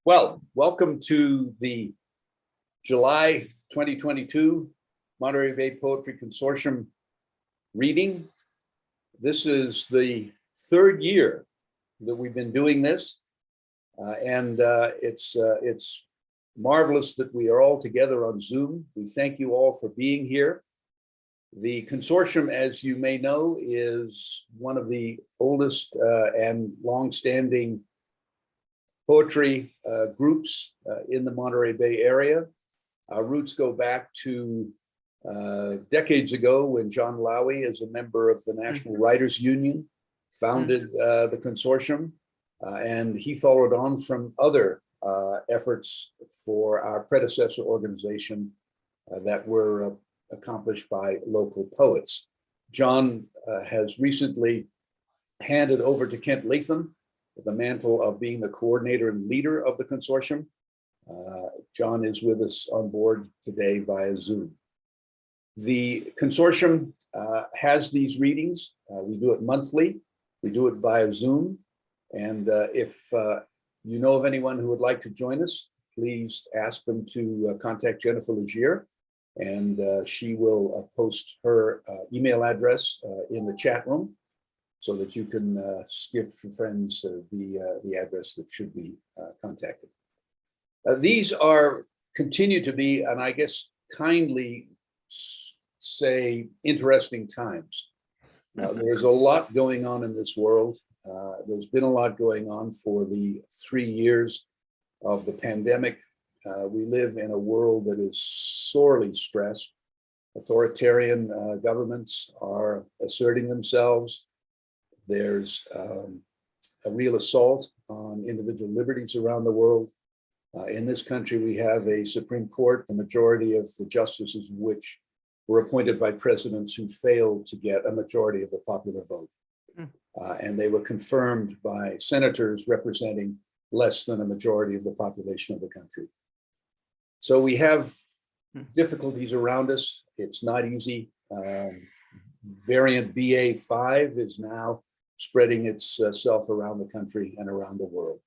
Well, welcome to the July 2022 Monterey Bay Poetry Consortium reading. This is the third year that we've been doing this, and it's marvelous that we are all together on Zoom. We thank you all for being here. The consortium, as you may know, is one of the oldest and long-standing poetry groups in the Monterey Bay area. Our roots go back to decades ago when John Lowy, as a member of the National Writers Union, founded the consortium, and he followed on from other efforts for our predecessor organization that were accomplished by local poets. John has recently handed over to Kent Latham the mantle of being the coordinator and leader of the consortium. John is with us on board today via Zoom. The consortium has these readings. We do it monthly. We do it via Zoom. And if you know of anyone who would like to join us, please ask them to contact Jennifer Legier, and she will post her email address in the chat room, so that you can give your friends the address that should be contacted. These continue to be, and I guess kindly say, interesting times. There's a lot going on in this world. There's been a lot going on for the 3 years of the pandemic. We live in a world that is sorely stressed. Authoritarian governments are asserting themselves. There's a real assault on individual liberties around the world. In this country, we have a Supreme Court, the majority of the justices of which were appointed by presidents who failed to get a majority of the popular vote. And they were confirmed by senators representing less than a majority of the population of the country. So we have difficulties around us. It's not easy. Variant BA.5 is now spreading itself around the country and around the world.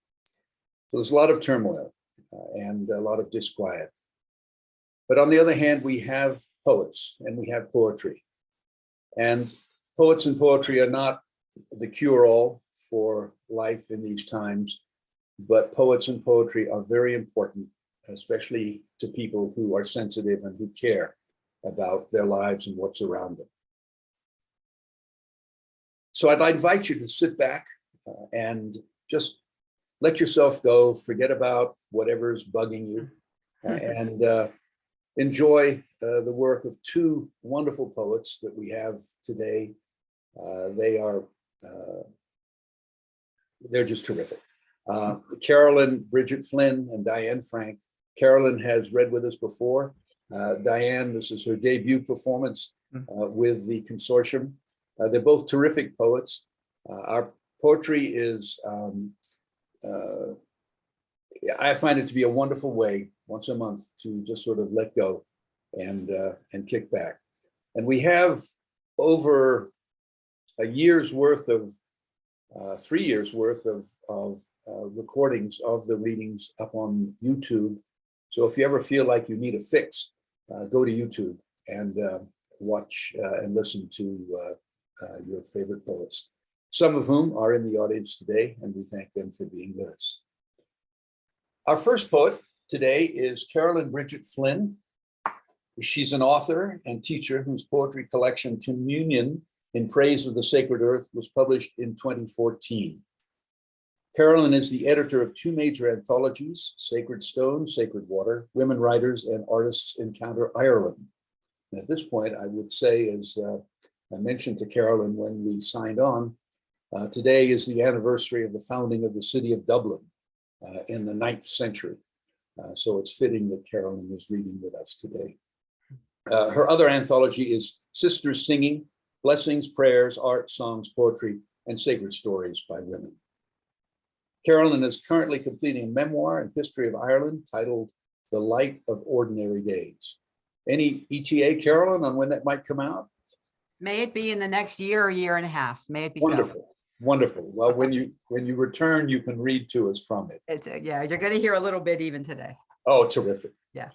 So there's a lot of turmoil and a lot of disquiet. But on the other hand, we have poets and we have poetry. And poets and poetry are not the cure-all for life in these times, but poets and poetry are very important, especially to people who are sensitive and who care about their lives and what's around them. So I'd invite you to sit back and just let yourself go, forget about whatever's bugging you, and enjoy the work of two wonderful poets that we have today. They're just terrific. Carolyn Brigit Flynn and Diane Frank. Carolyn has read with us before. Diane, this is her debut performance with the consortium. They're both terrific poets. Our poetry is, I find it to be a wonderful way once a month to just sort of let go and kick back. And we have over a year's worth of, 3 years worth of recordings of the readings up on YouTube. So if you ever feel like you need a fix, go to YouTube and watch and listen to your favorite poets, some of whom are in the audience today, and we thank them for being with us. Our first poet today is Carolyn Brigit Flynn. She's an author and teacher whose poetry collection, Communion in Praise of the Sacred Earth, was published in 2014. Carolyn is the editor of two major anthologies, Sacred Stone, Sacred Water, Women Writers and Artists Encounter Ireland. And at this point, I would say, as I mentioned to Carolyn when we signed on, today is the anniversary of the founding of the city of Dublin in the 9th century. So it's fitting that Carolyn is reading with us today. Her other anthology is Sisters Singing, Blessings, Prayers, Art, Songs, Poetry, and Sacred Stories by Women. Carolyn is currently completing a memoir in history of Ireland titled The Light of Ordinary Days. Any ETA, Carolyn, on when that might come out? May it be in the next year or year and a half. May it be Wonderful. so. Wonderful. Well, when you return, you can read to us from it. Yeah, you're going to hear a little bit even today. Oh, terrific. Yeah.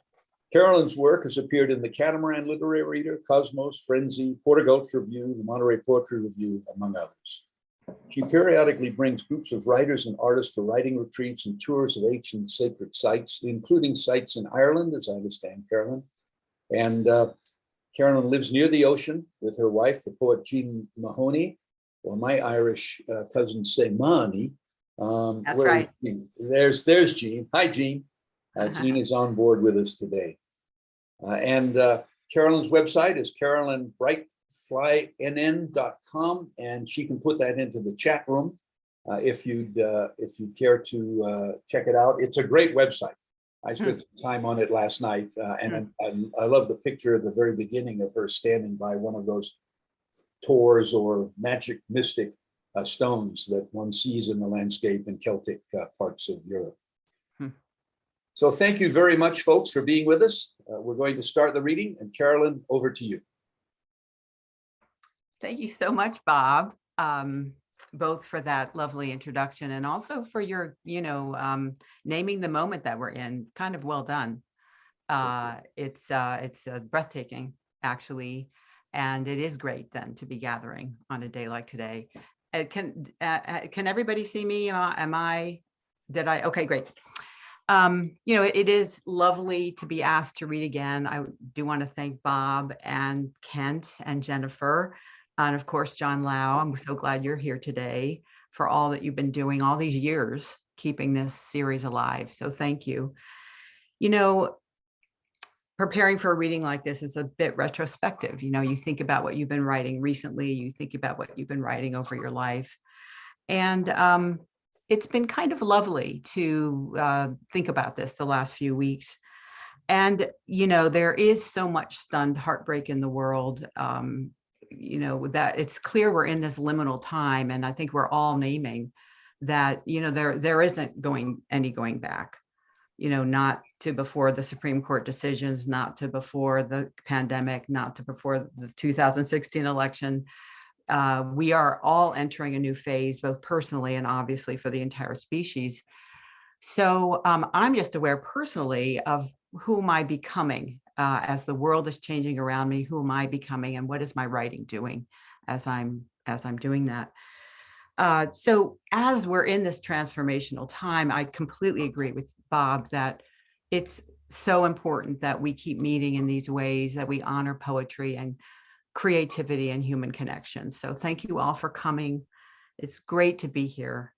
Carolyn's work has appeared in the Catamaran Literary Reader, Cosmos, Frenzy, Portugulch Review, the Monterey Poetry Review, among others. She periodically brings groups of writers and artists for writing retreats and tours of ancient sacred sites, including sites in Ireland, as I understand, Carolyn. And Carolyn lives near the ocean with her wife, the poet Jean Mahoney, or my Irish cousins say Mahoney. That's right. There's Jean. Hi, Jean. Jean is on board with us today. And Carolyn's website is carolynbrigitflynn.com, and she can put that into the chat room if you'd care to check it out. It's a great website. I spent some time on it last night, and I love the picture at the very beginning of her standing by one of those tors or magic mystic stones that one sees in the landscape in Celtic parts of Europe. So thank you very much, folks, for being with us. We're going to start the reading, and Carolyn, over to you. Thank you so much, Bob, both for that lovely introduction and also for your, naming the moment that we're in. Kind of well done. It's breathtaking, actually, and it is great then to be gathering on a day like today. Can everybody see me? Okay, great. It is lovely to be asked to read again. I do want to thank Bob and Kent and Jennifer, and of course, John Lau. I'm so glad you're here today for all that you've been doing all these years, keeping this series alive. So thank you. Preparing for a reading like this is a bit retrospective. You think about what you've been writing recently, you think about what you've been writing over your life. And it's been kind of lovely to think about this the last few weeks. And, there is so much stunned heartbreak in the world, that it's clear we're in this liminal time. And I think we're all naming that, there isn't any going back, not to before the Supreme Court decisions, not to before the pandemic, not to before the 2016 election. We are all entering a new phase, both personally and obviously for the entire species. So I'm just aware personally of who am I becoming as the world is changing around me. Who am I becoming, and what is my writing doing as I'm doing that? So as we're in this transformational time, I completely agree with Bob that it's so important that we keep meeting in these ways, that we honor poetry and creativity and human connection. So thank you all for coming. It's great to be here.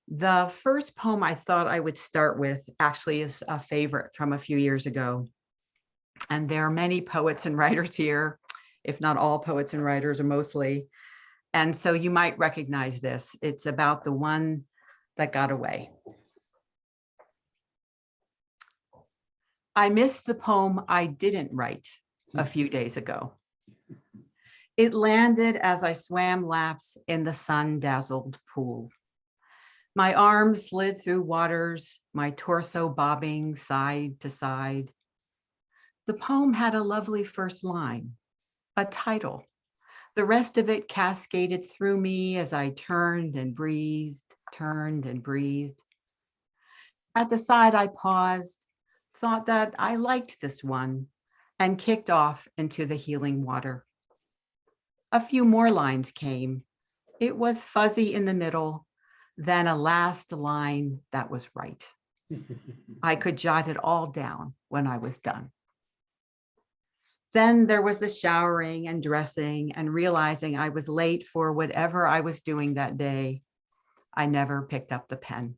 The first poem I thought I would start with actually is a favorite from a few years ago. And there are many poets and writers here, if not all poets and writers, or mostly. And so you might recognize this. It's about the one that got away. I missed the poem I didn't write a few days ago. It landed as I swam laps in the sun-dazzled pool. My arms slid through waters, my torso bobbing side to side. The poem had a lovely first line, a title. The rest of it cascaded through me as I turned and breathed. At the side, I paused, thought that I liked this one, and kicked off into the healing water. A few more lines came. It was fuzzy in the middle, then a last line that was right. I could jot it all down when I was done. Then there was the showering and dressing and realizing I was late for whatever I was doing that day. I never picked up the pen.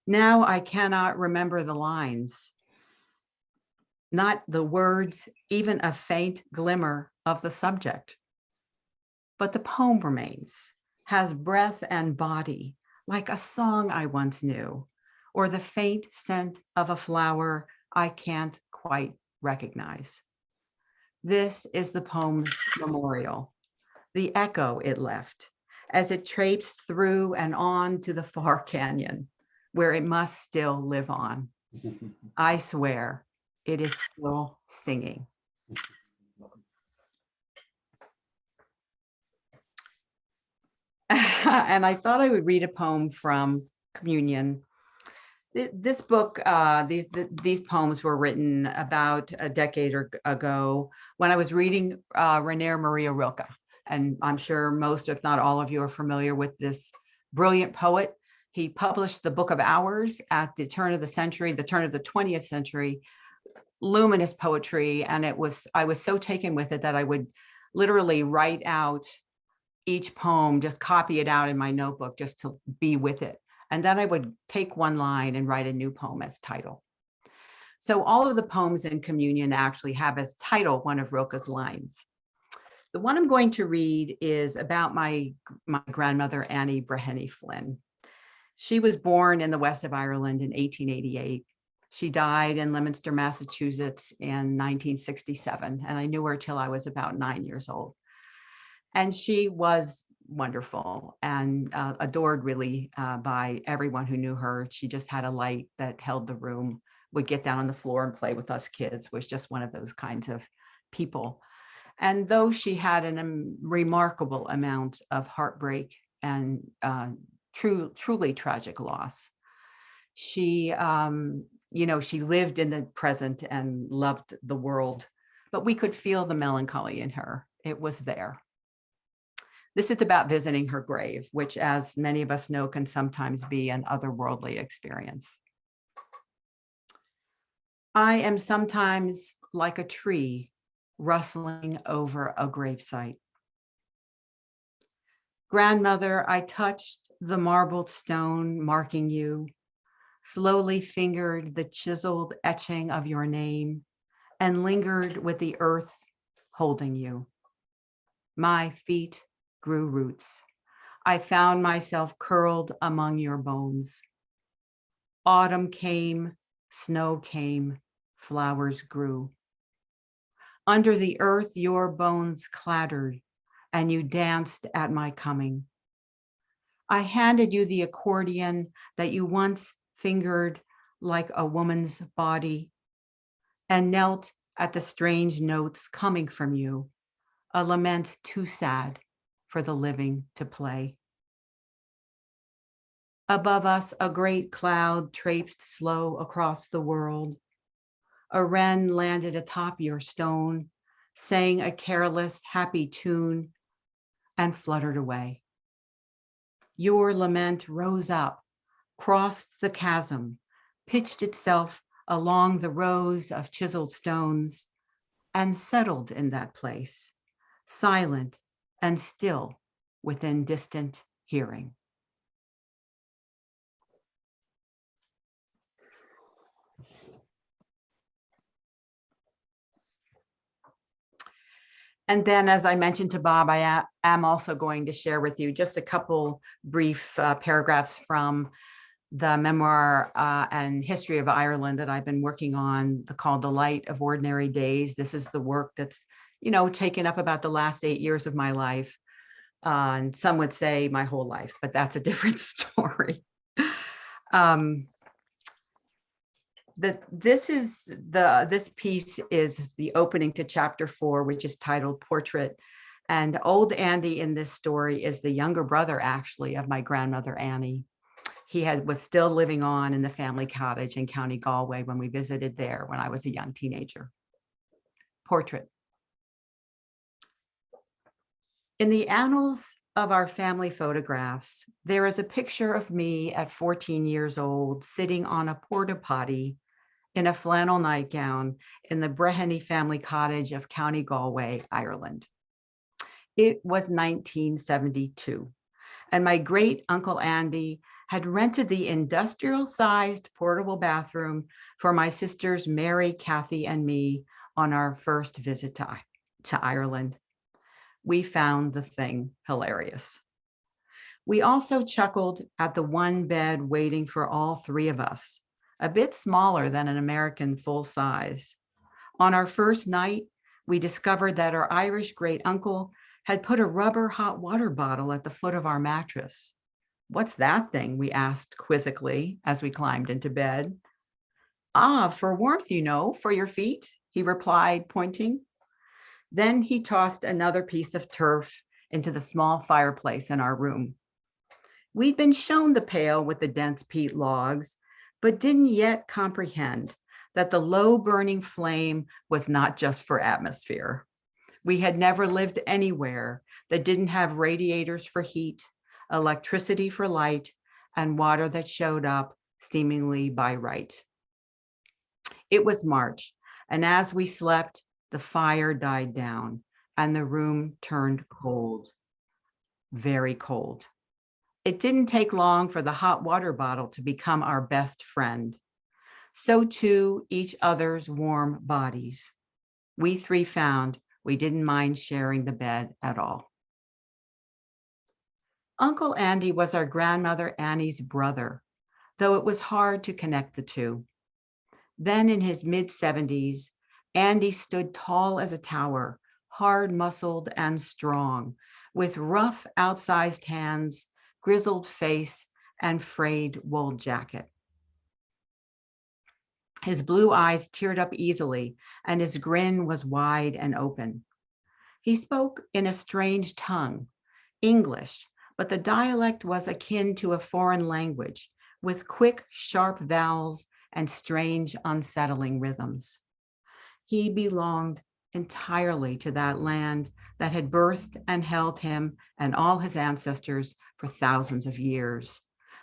Now I cannot remember the lines, not the words, even a faint glimmer of the subject. But the poem remains, has breath and body, like a song I once knew, or the faint scent of a flower I can't quite recognize. This is the poem's memorial, the echo it left as it traipsed through and on to the far canyon, where it must still live on. I swear it is still singing. and I thought I would read a poem from Communion. This book, these poems were written about a decade ago when I was reading Rainer Maria Rilke. And I'm sure most, if not all of you, are familiar with this brilliant poet. He published the Book of Hours at the turn of the century, the turn of the 20th century, luminous poetry. And I was so taken with it that I would literally write out each poem, just copy it out in my notebook just to be with it. And then I would take one line and write a new poem as title. So all of the poems in Communion actually have as title one of Rilke's lines. The one I'm going to read is about my grandmother, Annie Brigit Flynn. She was born in the west of Ireland in 1888. She died in Leominster, Massachusetts in 1967, and I knew her till I was about 9 years old. And she was wonderful and adored really by everyone who knew her. She just had a light that held the room, would get down on the floor and play with us kids, was just one of those kinds of people. And though she had a remarkable amount of heartbreak and truly tragic loss, she, she lived in the present and loved the world, but we could feel the melancholy in her. It was there. This is about visiting her grave, which, as many of us know, can sometimes be an otherworldly experience. I am sometimes like a tree rustling over a gravesite. Grandmother, I touched the marbled stone marking you, slowly fingered the chiseled etching of your name, and lingered with the earth holding you. My feet grew roots. I found myself curled among your bones. Autumn came, snow came, flowers grew. Under the earth, your bones clattered, and you danced at my coming. I handed you the accordion that you once fingered like a woman's body, and knelt at the strange notes coming from you, a lament too sad for the living to play. Above us, a great cloud traipsed slow across the world. A wren landed atop your stone, sang a careless, happy tune, and fluttered away. Your lament rose up, crossed the chasm, pitched itself along the rows of chiseled stones, and settled in that place, silent and still within distant hearing. And then, as I mentioned to Bob, I am also going to share with you just a couple brief paragraphs from the memoir and history of Ireland that I've been working on, called The Light of Ordinary Days. This is the work that's, taken up about the last 8 years of my life. And some would say my whole life, but that's a different story. This piece is the opening to chapter 4, which is titled Portrait. And old Andy in this story is the younger brother, actually, of my grandmother, Annie. He was still living on in the family cottage in County Galway when we visited there when I was a young teenager. Portrait. In the annals of our family photographs, there is a picture of me at 14 years old, sitting on a porta potty in a flannel nightgown in the Breheny family cottage of County Galway, Ireland. It was 1972, and my great uncle Andy had rented the industrial-sized portable bathroom for my sisters Mary, Kathy, and me on our first visit to Ireland. We found the thing hilarious. We also chuckled at the one bed waiting for all three of us, a bit smaller than an American full size. On our first night, we discovered that our Irish great uncle had put a rubber hot water bottle at the foot of our mattress. "What's that thing?" we asked quizzically as we climbed into bed. "Ah, for warmth, for your feet," he replied, pointing. Then he tossed another piece of turf into the small fireplace in our room. We'd been shown the pail with the dense peat logs, but didn't yet comprehend that the low burning flame was not just for atmosphere. We had never lived anywhere that didn't have radiators for heat, electricity for light, and water that showed up seemingly by right. It was March, and as we slept, the fire died down and the room turned cold, very cold. It didn't take long for the hot water bottle to become our best friend. So too, each other's warm bodies. We three found we didn't mind sharing the bed at all. Uncle Andy was our grandmother Annie's brother, though it was hard to connect the two. Then in his mid-70s, Andy stood tall as a tower, hard-muscled and strong, with rough, outsized hands, grizzled face, and frayed wool jacket. His blue eyes teared up easily, and his grin was wide and open. He spoke in a strange tongue, English, but the dialect was akin to a foreign language, with quick, sharp vowels and strange, unsettling rhythms. He belonged entirely to that land that had birthed and held him and all his ancestors for thousands of years.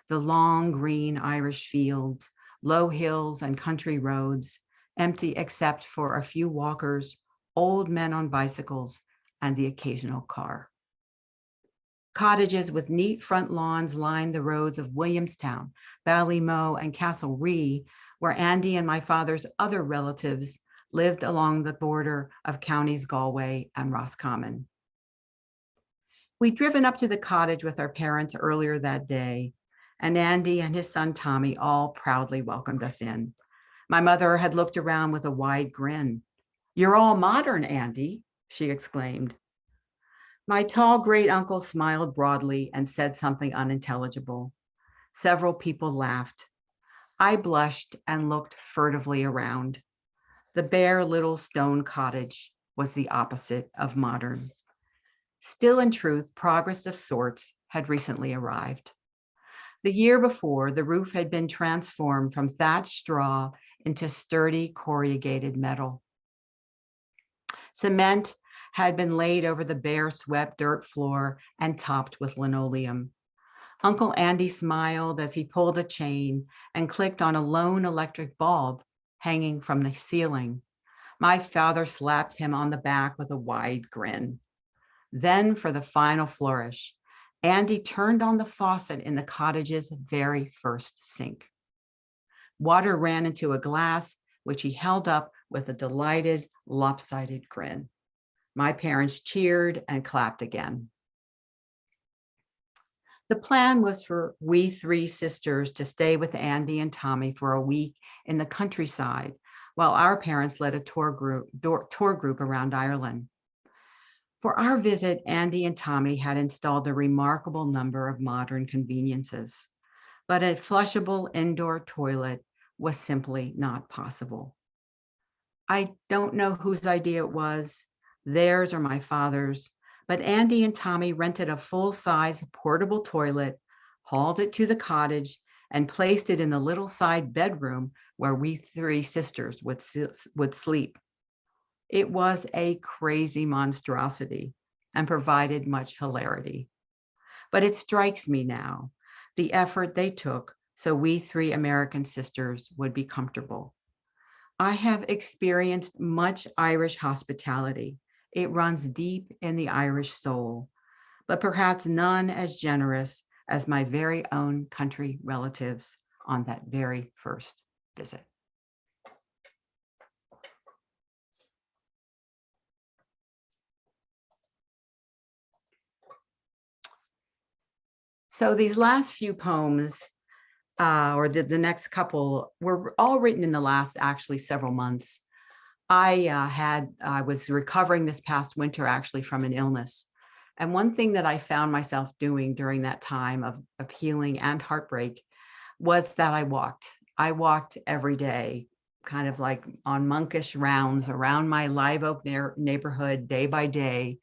The long, green Irish fields, low hills and country roads, empty except for a few walkers, old men on bicycles, and the occasional car. Cottages with neat front lawns lined the roads of Williamstown, Ballymoe, and Castlerea, where Andy and my father's other relatives lived along the border of counties Galway and Roscommon. We'd driven up to the cottage with our parents earlier that day, and Andy and his son Tommy all proudly welcomed us in. My mother had looked around with a wide grin. "You're all modern, Andy," she exclaimed. My tall great uncle smiled broadly and said something unintelligible. Several people laughed. I blushed and looked furtively around. The bare little stone cottage was the opposite of modern. Still, in truth, progress of sorts had recently arrived. The year before, the roof had been transformed from thatched straw into sturdy corrugated metal. Cement had been laid over the bare, swept dirt floor and topped with linoleum. Uncle Andy smiled as he pulled a chain and clicked on a lone electric bulb hanging from the ceiling. My father slapped him on the back with a wide grin. Then, for the final flourish, Andy turned on the faucet in the cottage's very first sink. Water ran into a glass, which he held up with a delighted, lopsided grin. My parents cheered and clapped again. The plan was for we three sisters to stay with Andy and Tommy for a week in the countryside, while our parents led a tour group around Ireland. For our visit, Andy and Tommy had installed a remarkable number of modern conveniences, but a flushable indoor toilet was simply not possible. I don't know whose idea it was, theirs or my father's, but Andy and Tommy rented a full-size portable toilet, hauled it to the cottage, and placed it in the little side bedroom where we three sisters would sleep. It was a crazy monstrosity and provided much hilarity. But it strikes me now, the effort they took so we three American sisters would be comfortable. I have experienced much Irish hospitality. It runs deep in the Irish soul, but perhaps none as generous as my very own country relatives on that very first visit. So these last few poems, or the next couple, were all written in the last actually several months. I was recovering this past winter actually from an illness. And one thing that I found myself doing during that time of healing and heartbreak was that I walked. I walked every day, kind of like on monkish rounds around my Live Oak neighborhood day by day.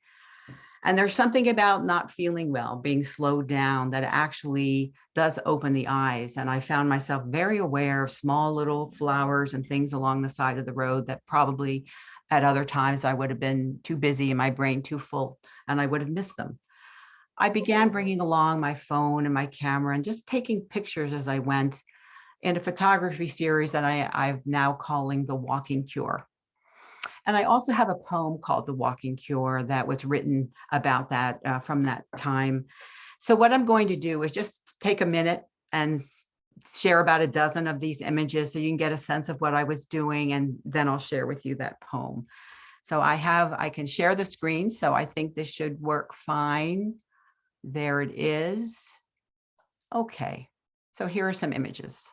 And there's something about not feeling well, being slowed down, that actually does open the eyes. And I found myself very aware of small little flowers and things along the side of the road that probably at other times I would have been too busy and my brain too full, and I would have missed them. I began bringing along my phone and my camera and just taking pictures as I went in a photography series that I'm now calling The Walking Cure. And I also have a poem called The Walking Cure that was written about that from that time. So what I'm going to do is just take a minute and share about a dozen of these images so you can get a sense of what I was doing, and then I'll share with you that poem. So I can share the screen, so I think this should work fine. There it is. Okay, so here are some images.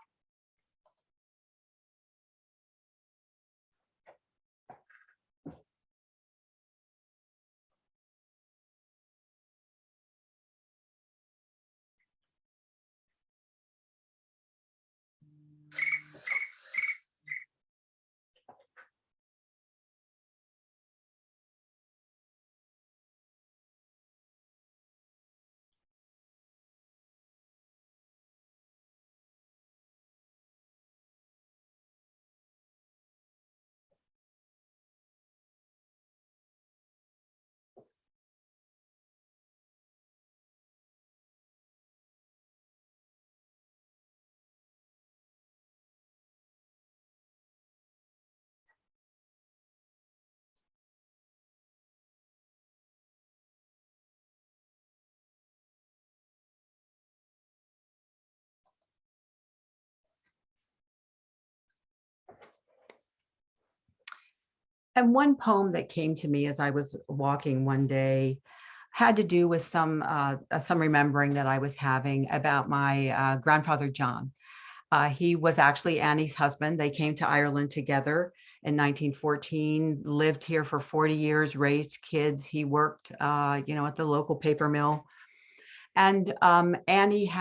And one poem that came to me as I was walking one day had to do with some remembering that I was having about my grandfather, John. He was actually Annie's husband. They came to Ireland together in 1914, lived here for 40 years, raised kids. He worked, at the local paper mill. And Annie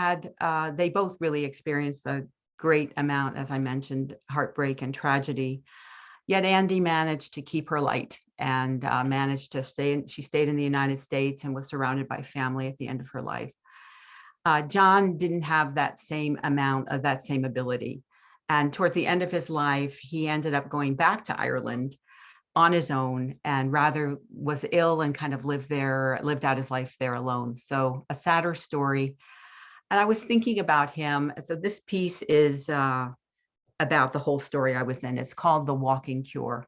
they both really experienced a great amount, as I mentioned, heartbreak and tragedy. Yet Andy managed to keep her light and managed to she stayed in the United States and was surrounded by family at the end of her life. John didn't have that same amount of that same ability. And towards the end of his life, he ended up going back to Ireland on his own, and rather was ill and kind of lived out his life there alone. So a sadder story. And I was thinking about him. So this piece is about the whole story I was in. It's called The Walking Cure.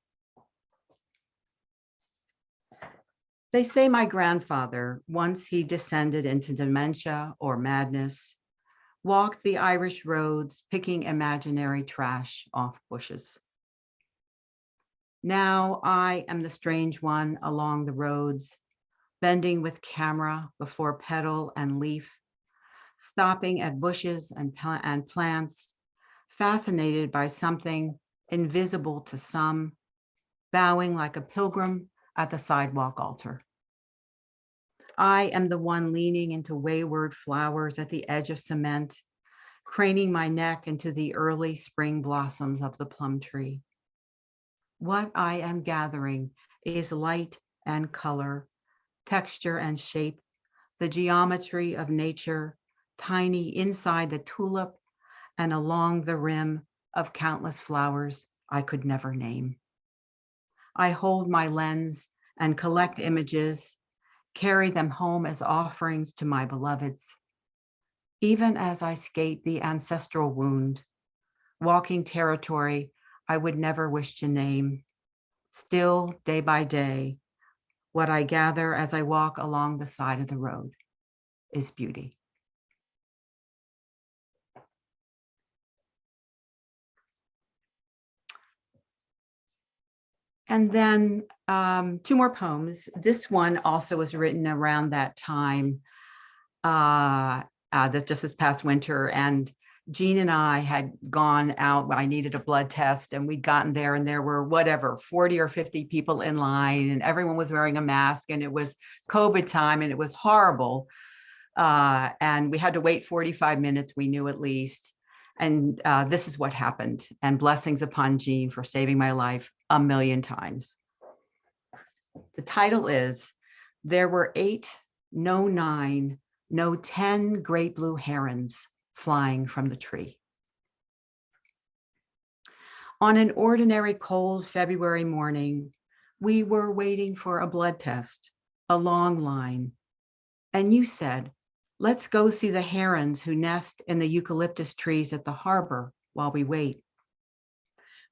They say my grandfather, once he descended into dementia or madness, walked the Irish roads, picking imaginary trash off bushes. Now I am the strange one along the roads, bending with camera before petal and leaf, stopping at bushes and plants, fascinated by something invisible to some, bowing like a pilgrim at the sidewalk altar. I am the one leaning into wayward flowers at the edge of cement, craning my neck into the early spring blossoms of the plum tree. What I am gathering is light and color, texture and shape, the geometry of nature, tiny inside the tulip and along the rim of countless flowers I could never name. I hold my lens and collect images, carry them home as offerings to my beloveds. Even as I skate the ancestral wound, walking territory I would never wish to name, still day by day, what I gather as I walk along the side of the road is beauty. And then two more poems. This one also was written around that time, just this past winter. And Jean and I had gone out when I needed a blood test, and we'd gotten there, and there were 40 or 50 people in line, and everyone was wearing a mask, and it was COVID time, and it was horrible. And we had to wait 45 minutes, we knew at least. And this is what happened. And blessings upon Jean for saving my life a million times. The title is There were 8, no 9, no 10 great blue herons flying from the tree. On an ordinary cold February morning, we were waiting for a blood test, a long line. And you said, let's go see the herons who nest in the eucalyptus trees at the harbor while we wait.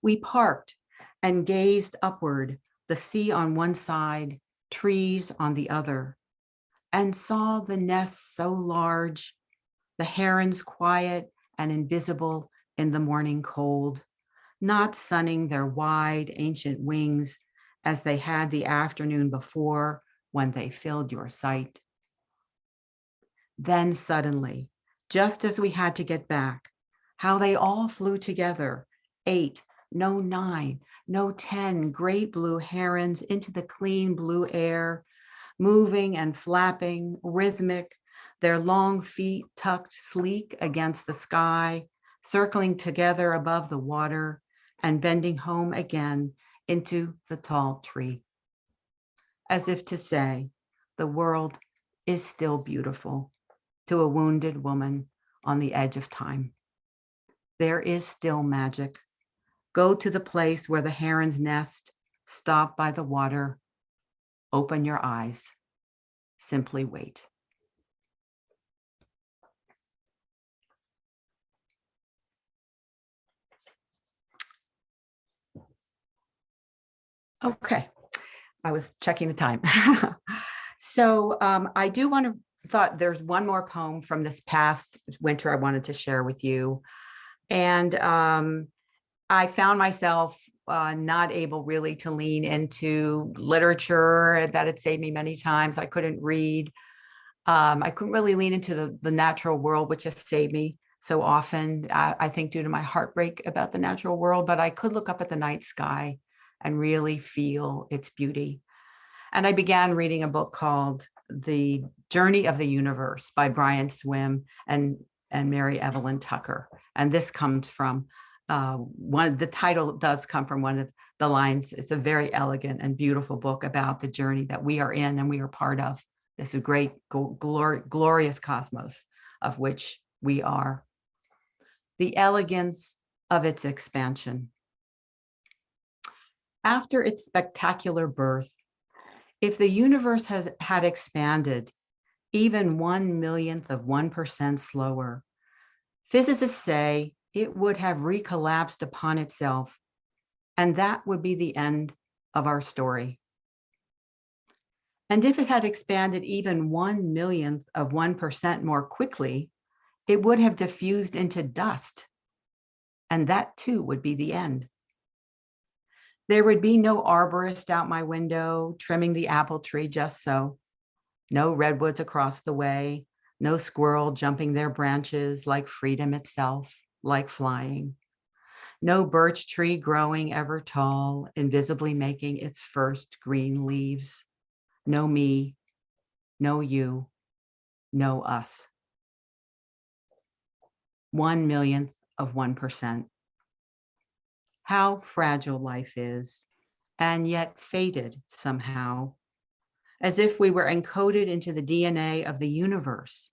We parked and gazed upward, the sea on one side, trees on the other, and saw the nests so large, the herons quiet and invisible in the morning cold, not sunning their wide ancient wings as they had the afternoon before when they filled your sight. Then suddenly, just as we had to get back, how they all flew together, 8, no 9, no 10 great blue herons into the clean blue air, moving and flapping, rhythmic, their long feet tucked sleek against the sky, circling together above the water and bending home again into the tall tree. As if to say, the world is still beautiful to a wounded woman on the edge of time. There is still magic. Go to the place where the herons nest, stop by the water, open your eyes, simply wait. Okay, I was checking the time. So I do want to, thought there's one more poem from this past winter I wanted to share with you. And I found myself not able really to lean into literature that had saved me many times. I couldn't read. I couldn't really lean into the natural world, which has saved me so often, I think due to my heartbreak about the natural world, but I could look up at the night sky and really feel its beauty. And I began reading a book called The Journey of the Universe by Brian Swim and Mary Evelyn Tucker. And this comes from the title does come from one of the lines. It's a very elegant and beautiful book about the journey that we are in and we are part of. This great, glorious cosmos of which we are. The elegance of its expansion. After its spectacular birth, if the universe had expanded even 1/1,000,000th of 1% slower, physicists say it would have recollapsed upon itself, and that would be the end of our story. And if it had expanded even 1/1,000,000th of 1% more quickly, it would have diffused into dust, and that too would be the end. There would be no arborist out my window trimming the apple tree just so, no redwoods across the way, no squirrel jumping their branches like freedom itself, like flying, no birch tree growing ever tall, invisibly making its first green leaves, no me, no you, no us. 1/1,000,000th of 1%. How fragile life is, and yet fated somehow, as if we were encoded into the DNA of the universe,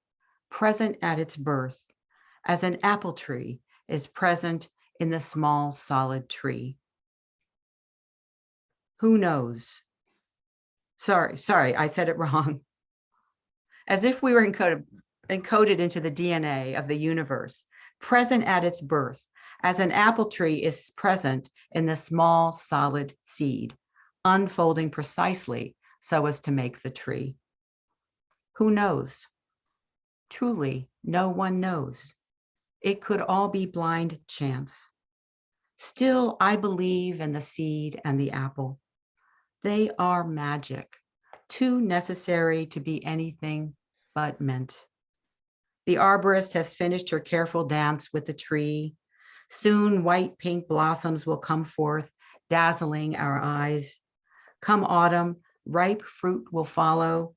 present at its birth, as an apple tree is present in the small solid tree. Who knows? Sorry, I said it wrong. As if we were encoded into the DNA of the universe, present at its birth, as an apple tree is present in the small solid seed, unfolding precisely so as to make the tree. Who knows? Truly, no one knows. It could all be blind chance. Still, I believe in the seed and the apple. They are magic, too necessary to be anything but meant. The arborist has finished her careful dance with the tree. Soon white pink blossoms will come forth, dazzling our eyes. Come autumn, ripe fruit will follow.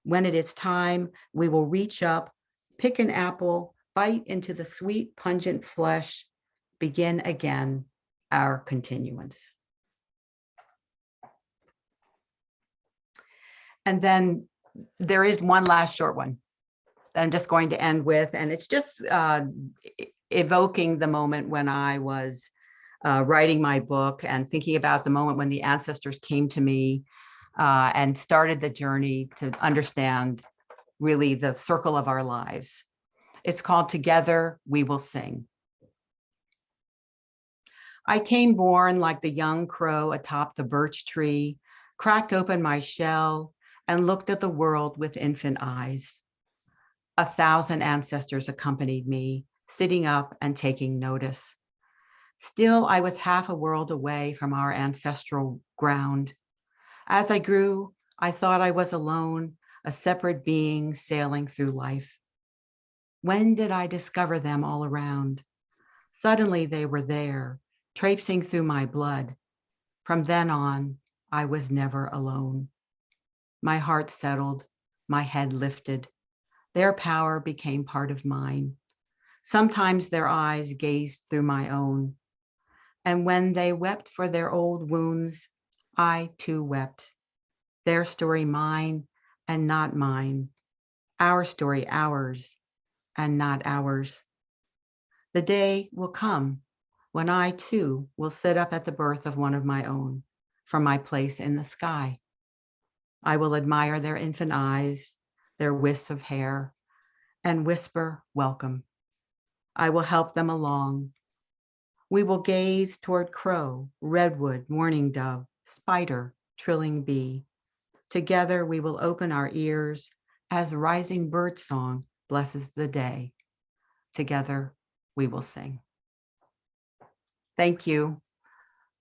When it is time, we will reach up, pick an apple, bite into the sweet, pungent flesh, begin again our continuance. And then there is one last short one that I'm just going to end with, and it's just evoking the moment when I was writing my book and thinking about the moment when the ancestors came to me and started the journey to understand really the circle of our lives. It's called Together We Will Sing. I came born like the young crow atop the birch tree, cracked open my shell and looked at the world with infant eyes. 1,000 ancestors accompanied me, sitting up and taking notice. Still, I was half a world away from our ancestral ground. As I grew, I thought I was alone, a separate being sailing through life. When did I discover them all around? Suddenly they were there, traipsing through my blood. From then on, I was never alone. My heart settled, my head lifted. Their power became part of mine. Sometimes their eyes gazed through my own. And when they wept for their old wounds, I too wept. Their story mine and not mine. Our story ours and not ours. The day will come when I too will sit up at the birth of one of my own from my place in the sky. I will admire their infant eyes, their wisps of hair, and whisper welcome. I will help them along. We will gaze toward crow, redwood, mourning dove, spider, trilling bee. Together we will open our ears as rising bird song blesses the day. Together we will sing. Thank you.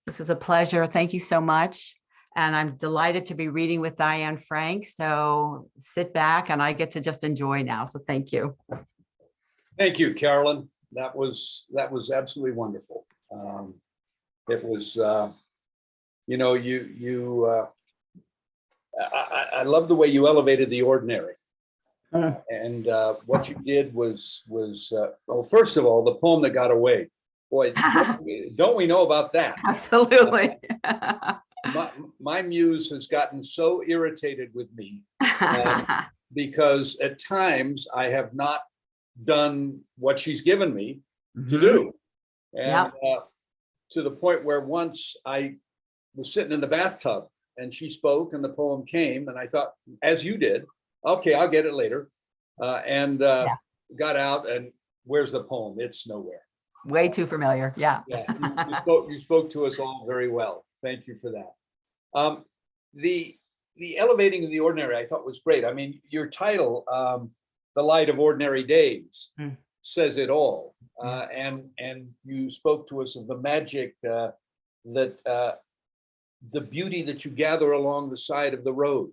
This was a pleasure. Thank you so much. And I'm delighted to be reading with Diane Frank. So sit back and I get to just enjoy now. So thank you. Thank you, Carolyn. That was absolutely wonderful. It was, you know, I love the way you elevated the ordinary. And what you did was well, first of all, the poem that got away. Boy, don't we know about that? Absolutely. My muse has gotten so irritated with me because at times I have not done what she's given me to do. And to the point where once I was sitting in the bathtub and she spoke and the poem came and I thought, as you did, okay, I'll get it later. Got out and where's the poem? It's nowhere. Way too familiar. Yeah. You spoke to us all very well. Thank you for that. The elevating of the ordinary, I thought was great. I mean, your title, The Light of Ordinary Days, says it all. And you spoke to us of the magic that the beauty that you gather along the side of the road.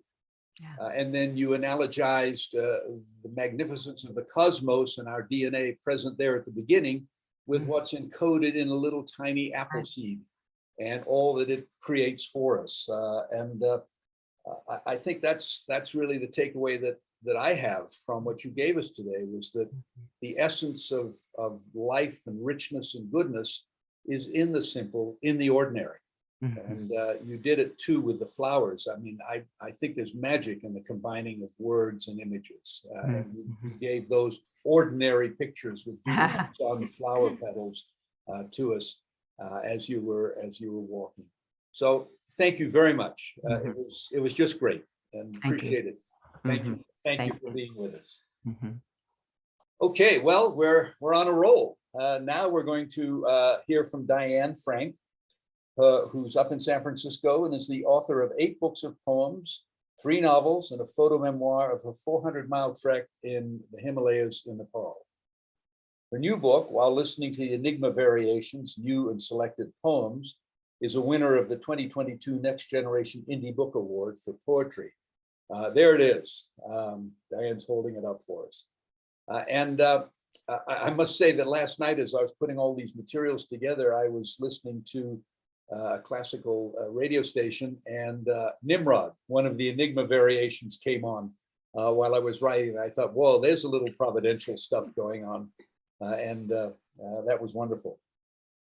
And then you analogized the magnificence of the cosmos and our DNA present there at the beginning with what's encoded in a little tiny apple seed and all that it creates for us. I think that's really the takeaway that I have from what you gave us today, was that the essence of life and richness and goodness is in the simple, in the ordinary. And you did it too with the flowers. I mean, I think there's magic in the combining of words and images. And you gave those ordinary pictures with dewdrops on the flower petals to us as you were walking. So thank you very much. It was just great and appreciate it. Thank you. Thank you for being with us. Okay, well, we're on a roll. Now we're going to hear from Diane Frank, who's up in San Francisco and is the author of 8 books of poems, 3 novels, and a photo memoir of her 400-mile trek in the Himalayas in Nepal. Her new book, While Listening to the Enigma Variations, New and Selected Poems, is a winner of the 2022 Next Generation Indie Book Award for Poetry. There it is. Diane's holding it up for us. I must say that last night, as I was putting all these materials together, I was listening to a classical radio station, and Nimrod, one of the Enigma variations, came on while I was writing. I thought, whoa, there's a little providential stuff going on. That was wonderful.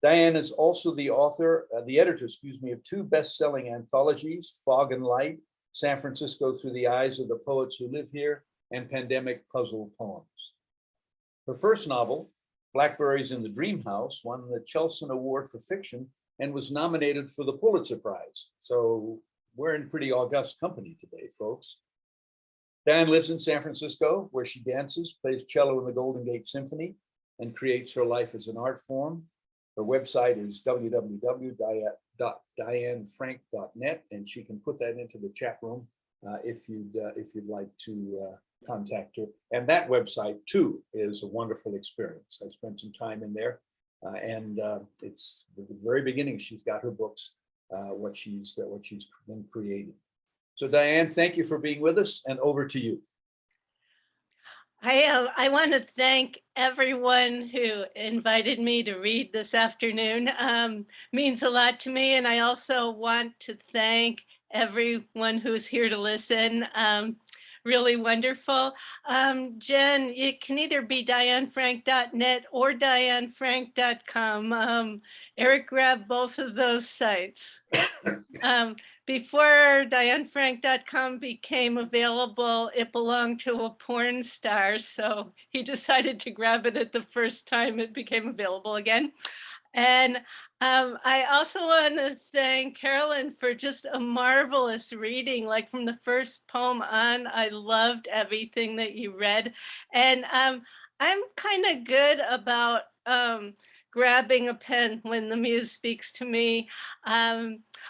Diane is also the editor, of 2 best-selling anthologies, Fog and Light San Francisco through the eyes of the poets who live here, and pandemic puzzle poems. Her first novel, Blackberries in the Dream House, won the Chelson Award for Fiction and was nominated for the Pulitzer Prize. So we're in pretty august company today, folks. Diane lives in San Francisco, where she dances, plays cello in the Golden Gate Symphony, and creates her life as an art form. Her website is www.dianefrank.net, and she can put that into the chat room if you'd like to contact her. And that website too is a wonderful experience. I spent some time in there, and it's at the very beginning. She's got her books, what she's been creating. So Diane, thank you for being with us, and over to you. I want to thank everyone who invited me to read this afternoon. Means a lot to me. And I also want to thank everyone who's here to listen. Really wonderful. Jen, it can either be dianefrank.net or dianefrank.com. Eric grabbed both of those sites. Before dianefrank.com became available, it belonged to a porn star. So he decided to grab it at the first time it became available again. And I also want to thank Carolyn for just a marvelous reading. Like from the first poem on, I loved everything that you read. And I'm kind of good about grabbing a pen when the muse speaks to me.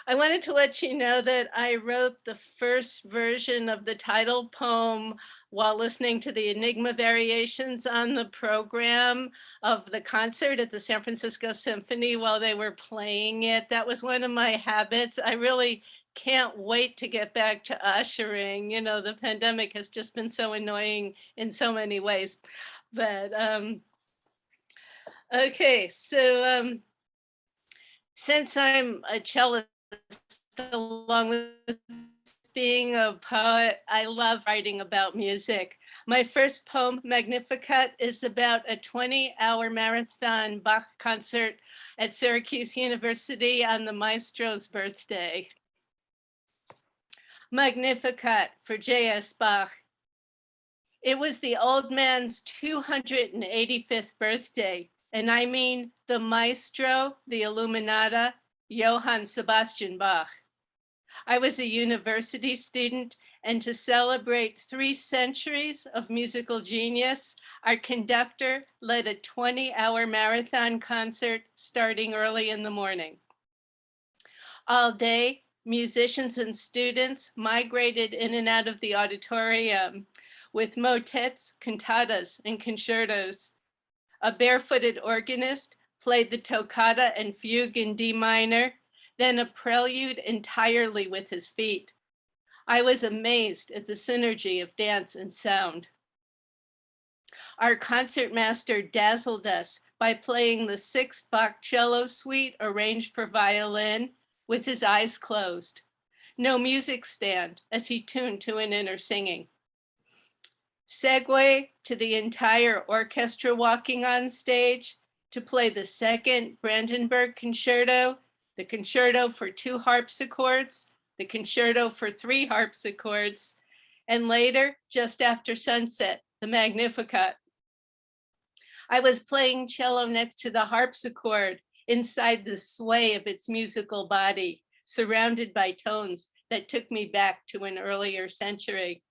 I wanted to let you know that I wrote the first version of the title poem while listening to the Enigma variations on the program of the concert at the San Francisco Symphony while they were playing it. That was one of my habits. I really can't wait to get back to ushering. You know, the pandemic has just been so annoying in so many ways. But okay, so since I'm a cellist along with being a poet, I love writing about music. My first poem, Magnificat, is about a 20-hour marathon Bach concert at Syracuse University on the maestro's birthday. Magnificat for J.S. Bach. It was the old man's 285th birthday, and I mean the maestro, the Illuminata, Johann Sebastian Bach. I was a university student, and to celebrate 3 centuries of musical genius, our conductor led a 20-hour marathon concert starting early in the morning. All day, musicians and students migrated in and out of the auditorium with motets, cantatas, and concertos. A barefooted organist played the toccata and fugue in D minor, then a prelude entirely with his feet. I was amazed at the synergy of dance and sound. Our concertmaster dazzled us by playing the 6th Bach cello suite arranged for violin with his eyes closed. No music stand as he tuned to an inner singing. Segue to the entire orchestra walking on stage to play the 2nd Brandenburg Concerto, the Concerto for 2 harpsichords, the Concerto for 3 harpsichords, and later, just after sunset, the Magnificat. I was playing cello next to the harpsichord inside the sway of its musical body, surrounded by tones that took me back to an earlier century.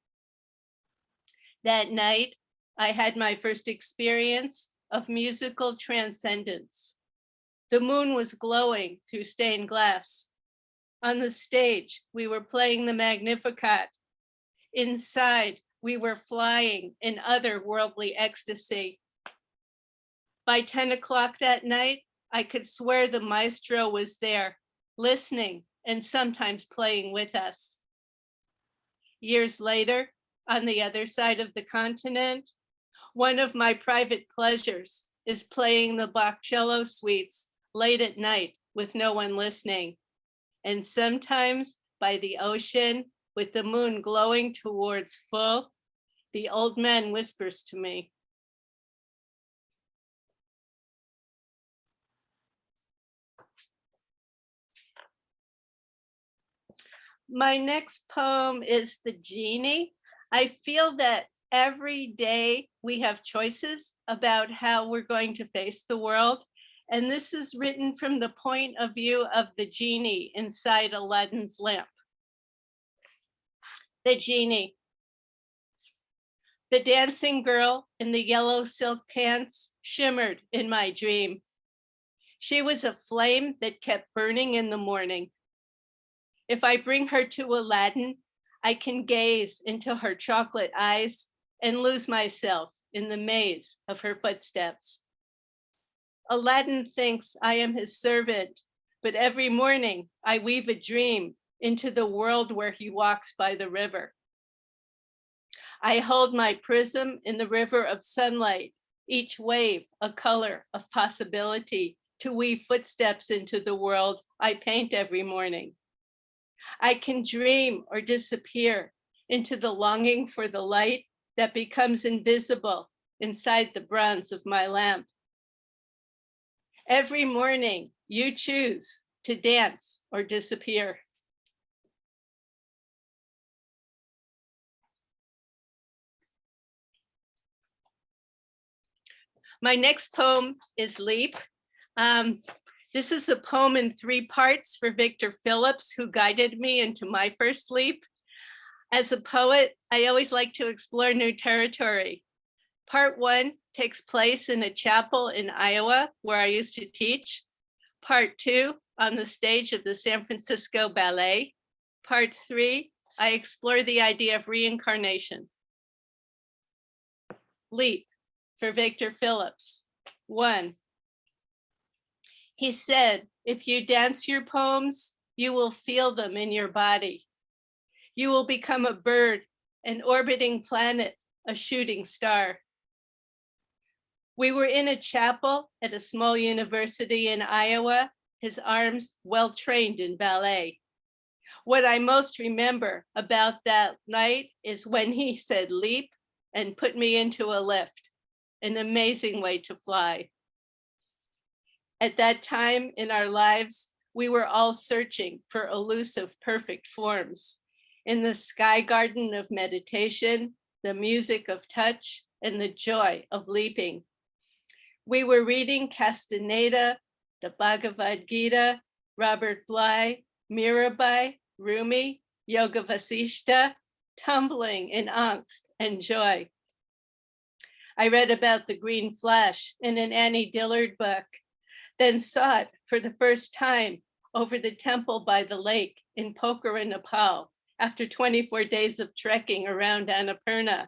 That night, I had my first experience of musical transcendence. The moon was glowing through stained glass. On the stage, we were playing the Magnificat. Inside, we were flying in otherworldly ecstasy. By 10 o'clock that night, I could swear the maestro was there, listening and sometimes playing with us. Years later, on the other side of the continent, one of my private pleasures is playing the Bach cello suites late at night with no one listening. And sometimes by the ocean, with the moon glowing towards full, the old man whispers to me, My next poem is The Genie. I feel that every day we have choices about how we're going to face the world. And this is written from the point of view of the genie inside Aladdin's lamp. The genie. The dancing girl in the yellow silk pants shimmered in my dream. She was a flame that kept burning in the morning. If I bring her to Aladdin, I can gaze into her chocolate eyes and lose myself in the maze of her footsteps. Aladdin thinks I am his servant, but every morning I weave a dream into the world where he walks by the river. I hold my prism in the river of sunlight, each wave a color of possibility to weave footsteps into the world I paint every morning. I can dream or disappear into the longing for the light that becomes invisible inside the bronze of my lamp. Every morning, you choose to dance or disappear. My next poem is Leap. This is a poem in 3 parts for Victor Phillips, who guided me into my first leap. As a poet, I always like to explore new territory. Part 1 takes place in a chapel in Iowa, where I used to teach. Part 2 on the stage of the San Francisco Ballet. Part 3, I explore the idea of reincarnation. Leap for Victor Phillips. 1. He said, if you dance your poems, you will feel them in your body. You will become a bird, an orbiting planet, a shooting star. We were in a chapel at a small university in Iowa, his arms well trained in ballet. What I most remember about that night is when he said leap and put me into a lift, an amazing way to fly. At that time in our lives, we were all searching for elusive, perfect forms. In the sky garden of meditation, the music of touch, and the joy of leaping. We were reading Castaneda, the Bhagavad Gita, Robert Bly, Mirabai, Rumi, Yoga Vasishta, tumbling in angst and joy. I read about the green flash in an Annie Dillard book, then saw it for the first time over the temple by the lake in Pokhara, Nepal, after 24 days of trekking around Annapurna.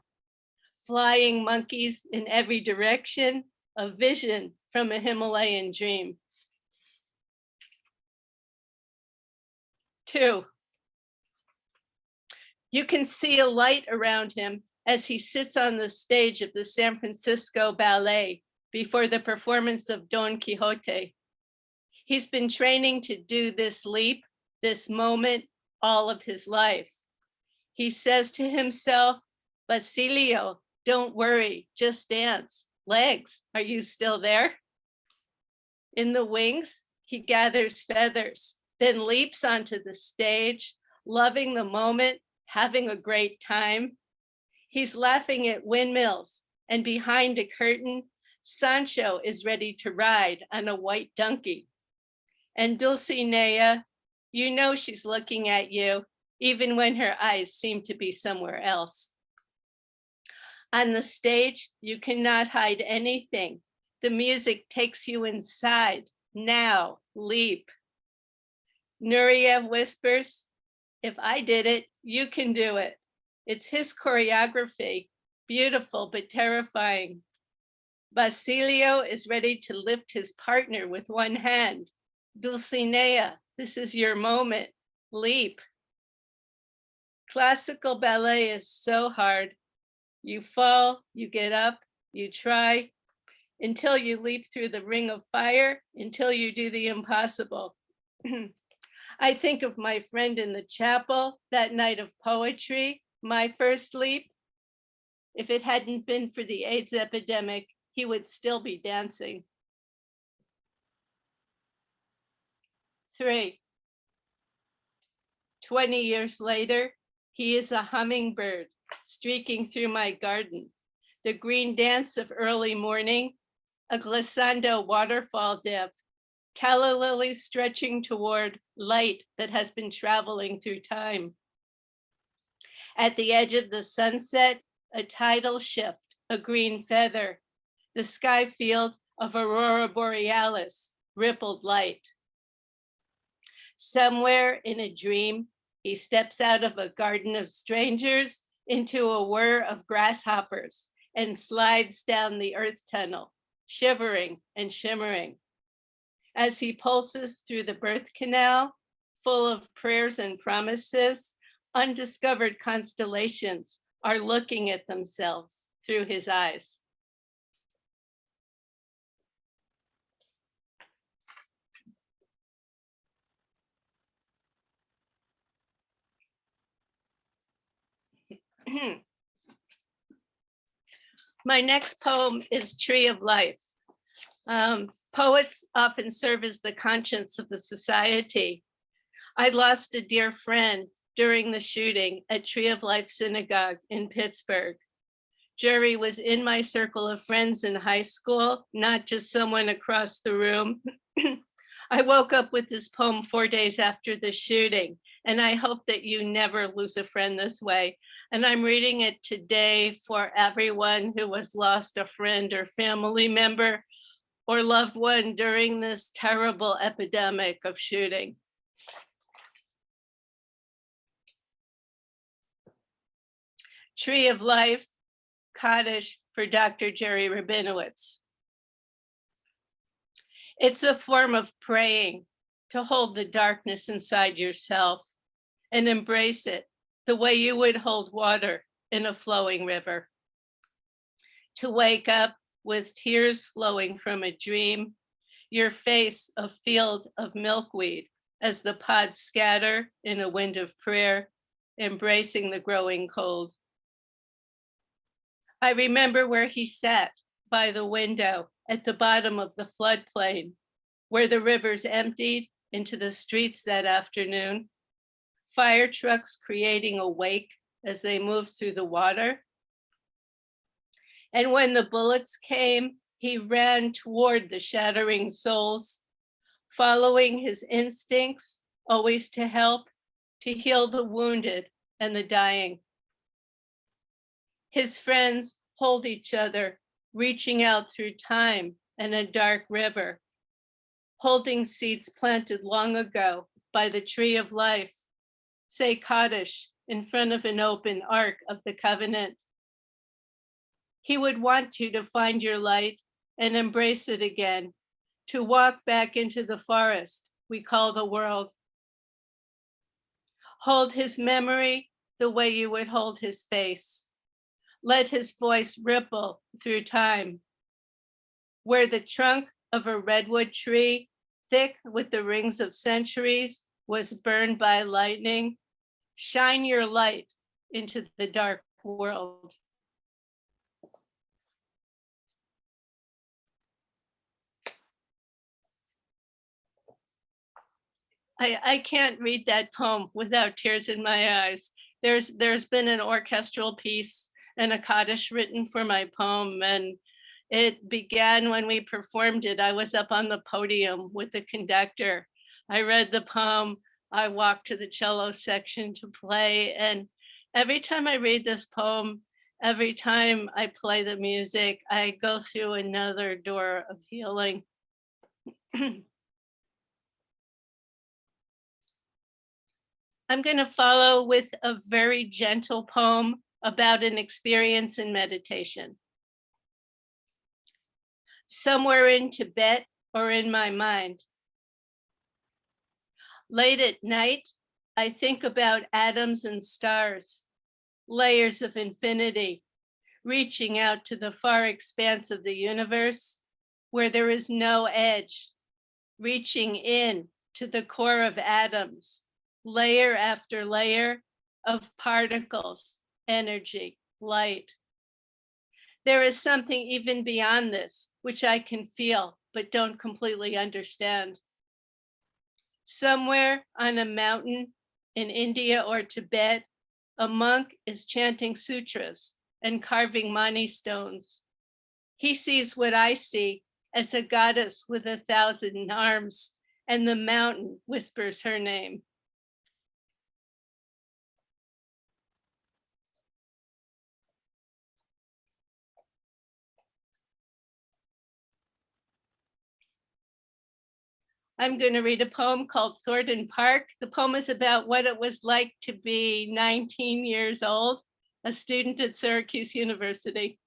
Flying monkeys in every direction, a vision from a Himalayan dream. 2. You can see a light around him as he sits on the stage of the San Francisco Ballet before the performance of Don Quixote. He's been training to do this leap, this moment, all of his life. He says to himself, Basilio, don't worry, just dance. Legs, are you still there? In the wings, he gathers feathers, then leaps onto the stage, loving the moment, having a great time. He's laughing at windmills, and behind a curtain, Sancho is ready to ride on a white donkey. And Dulcinea, you know she's looking at you, even when her eyes seem to be somewhere else. On the stage, you cannot hide anything. The music takes you inside. Now, leap. Nureyev whispers, if I did it, you can do it. It's his choreography, beautiful but terrifying. Basilio is ready to lift his partner with one hand. Dulcinea, this is your moment. Leap. Classical ballet is so hard. You fall, you get up, you try, until you leap through the ring of fire, until you do the impossible. I think of my friend in the chapel that night of poetry, my first leap. If it hadn't been for the AIDS epidemic, he would still be dancing. 3. 20 years later, he is a hummingbird streaking through my garden. The green dance of early morning, a glissando waterfall dip, calla lilies stretching toward light that has been traveling through time. At the edge of the sunset, a tidal shift, a green feather, the sky field of aurora borealis, rippled light. Somewhere in a dream, he steps out of a garden of strangers into a whir of grasshoppers and slides down the earth tunnel, shivering and shimmering. As he pulses through the birth canal, full of prayers and promises, undiscovered constellations are looking at themselves through his eyes. My next poem is Tree of Life. Poets often serve as the conscience of the society. I lost a dear friend during the shooting at Tree of Life Synagogue in Pittsburgh. Jerry was in my circle of friends in high school, not just someone across the room. I woke up with this poem 4 days after the shooting, and I hope that you never lose a friend this way. And I'm reading it today for everyone who has lost a friend or family member or loved one during this terrible epidemic of shooting. Tree of Life, Kaddish for Dr. Jerry Rabinowitz. It's a form of praying to hold the darkness inside yourself and embrace it the way you would hold water in a flowing river. To wake up with tears flowing from a dream, your face a field of milkweed as the pods scatter in a wind of prayer, embracing the growing cold. I remember where he sat by the window at the bottom of the floodplain, where the rivers emptied into the streets that afternoon, fire trucks creating a wake as they moved through the water. And when the bullets came, he ran toward the shattering souls, following his instincts, always to help, to heal the wounded and the dying. His friends hold each other, reaching out through time and a dark river, holding seeds planted long ago by the tree of life, say Kaddish in front of an open ark of the covenant. He would want you to find your light and embrace it again, to walk back into the forest we call the world. Hold his memory the way you would hold his face. Let his voice ripple through time. Where the trunk of a redwood tree, thick with the rings of centuries, was burned by lightning, shine your light into the dark world. I can't read that poem without tears in my eyes. There's been an orchestral piece and a Kaddish written for my poem, and it began when we performed it. I was up on the podium with the conductor. I read the poem, I walked to the cello section to play, and every time I read this poem, every time I play the music, I go through another door of healing. I'm going to follow with a very gentle poem about an experience in meditation. Somewhere in Tibet or in my mind. Late at night, I think about atoms and stars, layers of infinity, reaching out to the far expanse of the universe where there is no edge, reaching in to the core of atoms, layer after layer of particles, energy, light. There is something even beyond this, which I can feel, but don't completely understand. Somewhere on a mountain in India or Tibet, a monk is chanting sutras and carving mani stones. He sees what I see as a goddess with 1,000 arms, and the mountain whispers her name. I'm going to read a poem called Thornton Park. The poem is about what it was like to be 19 years old, a student at Syracuse University.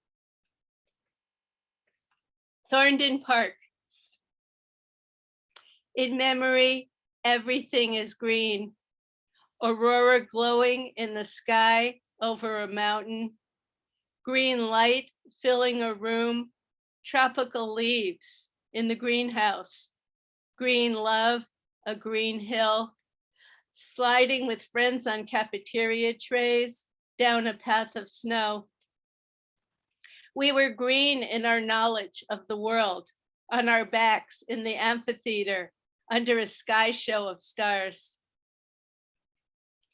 Thornton Park. In memory, everything is green. Aurora glowing in the sky over a mountain. Green light filling a room. Tropical leaves in the greenhouse. Green love, a green hill. Sliding with friends on cafeteria trays down a path of snow. We were green in our knowledge of the world, on our backs in the amphitheater, under a sky show of stars.